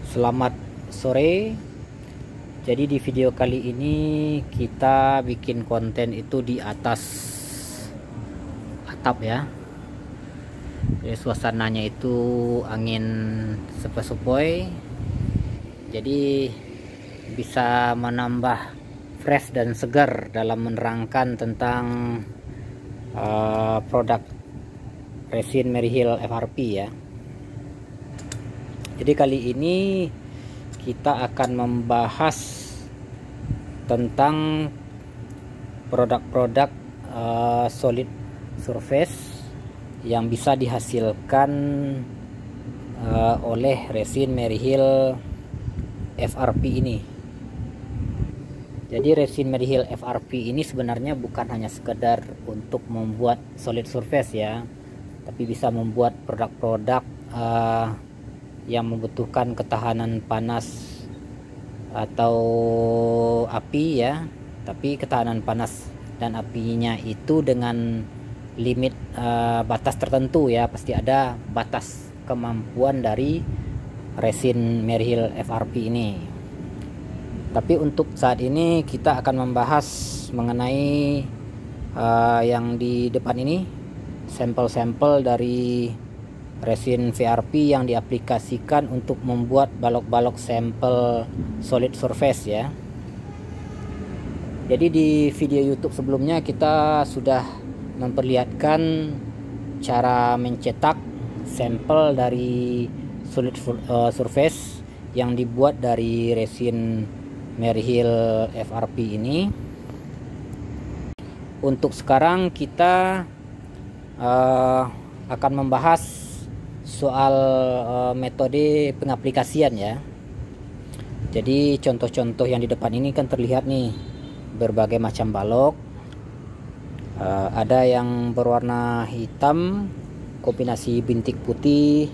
Selamat sore. Jadi di video kali ini kita bikin konten itu di atas atap ya. Jadi suasananya itu angin sepoi-sepoi. Jadi bisa menambah fresh dan segar dalam menerangkan tentang produk resin Maryhill FRP ya. Jadi kali ini kita akan membahas tentang produk-produk solid surface yang bisa dihasilkan oleh resin Maryhill FRP ini. Jadi resin Maryhill FRP ini sebenarnya bukan hanya sekedar untuk membuat solid surface ya, tapi bisa membuat produk-produk yang membutuhkan ketahanan panas atau api ya, tapi ketahanan panas dan apinya itu dengan limit batas tertentu ya, pasti ada batas kemampuan dari resin Maryhill FRP ini. Tapi untuk saat ini kita akan membahas mengenai yang di depan ini, sampel-sampel dari resin VRP yang diaplikasikan untuk membuat balok-balok sampel solid surface ya. Jadi di video YouTube sebelumnya kita sudah memperlihatkan cara mencetak sampel dari solid surface yang dibuat dari resin Maryhill FRP ini. Untuk sekarang kita akan membahas soal metode pengaplikasian ya. Jadi contoh-contoh yang di depan ini kan terlihat nih berbagai macam balok. Ada yang berwarna hitam kombinasi bintik putih,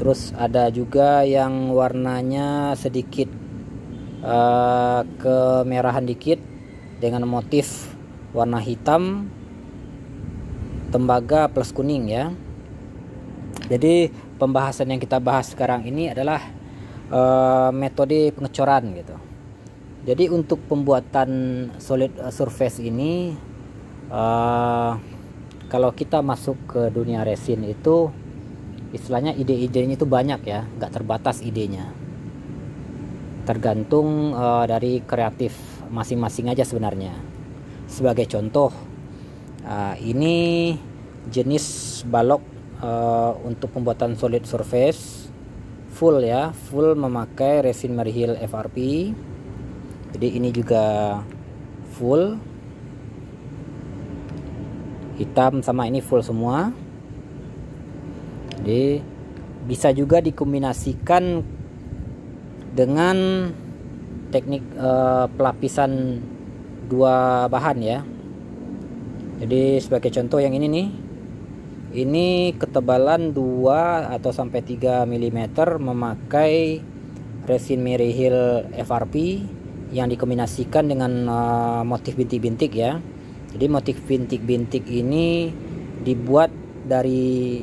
terus ada juga yang warnanya sedikit kemerahan dikit dengan motif warna hitam tembaga plus kuning ya. Jadi pembahasan yang kita bahas sekarang ini adalah metode pengecoran gitu. Jadi untuk pembuatan solid surface ini kalau kita masuk ke dunia resin itu istilahnya ide-idenya itu banyak ya, nggak terbatas idenya. Tergantung dari kreatif masing-masing aja sebenarnya. Sebagai contoh, ini jenis balok untuk pembuatan solid surface full ya, full memakai resin Maryhill FRP. Jadi ini juga full hitam sama ini full semua. Jadi bisa juga dikombinasikan dengan teknik pelapisan dua bahan ya. Jadi sebagai contoh yang ini nih, ini ketebalan 2 atau sampai 3 mm memakai resin Maryhill FRP yang dikombinasikan dengan motif bintik-bintik ya. Jadi motif bintik-bintik ini dibuat dari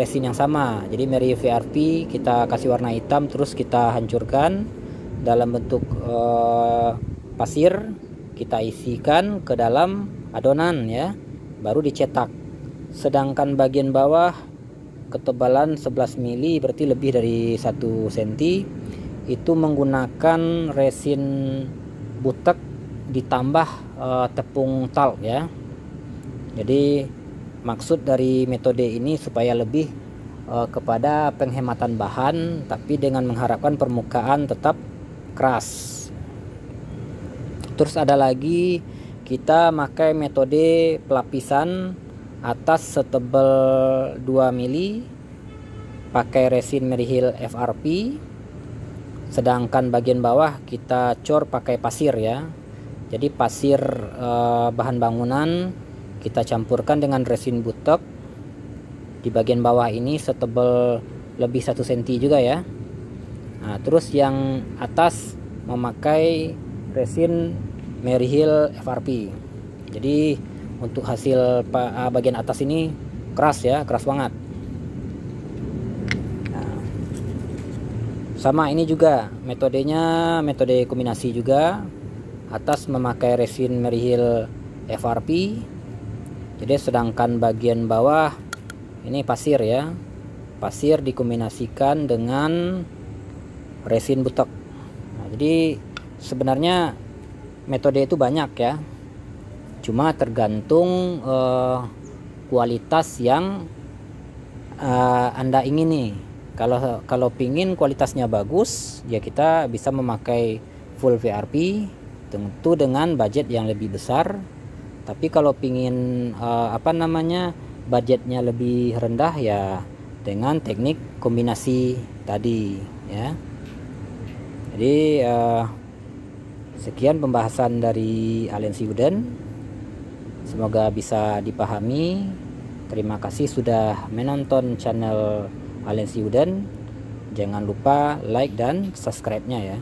resin yang sama. Jadi Maryhill FRP kita kasih warna hitam, terus kita hancurkan dalam bentuk pasir, kita isikan ke dalam adonan ya, baru dicetak. Sedangkan bagian bawah ketebalan 11 mili, berarti lebih dari 1 cm, itu menggunakan resin butek ditambah tepung talc ya. Jadi maksud dari metode ini supaya lebih kepada penghematan bahan, tapi dengan mengharapkan permukaan tetap keras. Terus ada lagi kita pakai metode pelapisan atas setebal 2 mili pakai resin Maryhill FRP, sedangkan bagian bawah kita cor pakai pasir ya. Jadi pasir bahan bangunan kita campurkan dengan resin butek di bagian bawah ini setebal lebih 1 cm juga ya. Nah, terus yang atas memakai resin Maryhill FRP. Jadi untuk hasil bagian atas ini keras ya, keras banget. Nah, Sama ini juga metodenya, metode kombinasi juga. Atas memakai resin Maryhill FRP. Jadi sedangkan bagian bawah ini pasir ya. Pasir dikombinasikan dengan resin butek. Nah, jadi sebenarnya metode itu banyak ya. Cuma tergantung kualitas yang Anda ingin nih. Kalau pingin kualitasnya bagus, ya kita bisa memakai full VRP, tentu dengan budget yang lebih besar. Tapi kalau pingin budgetnya lebih rendah, ya dengan teknik kombinasi tadi ya. Jadi sekian pembahasan dari Allensi Wooden, semoga bisa dipahami. Terima kasih sudah menonton channel Allensi Wooden. Jangan lupa like dan subscribe-nya ya.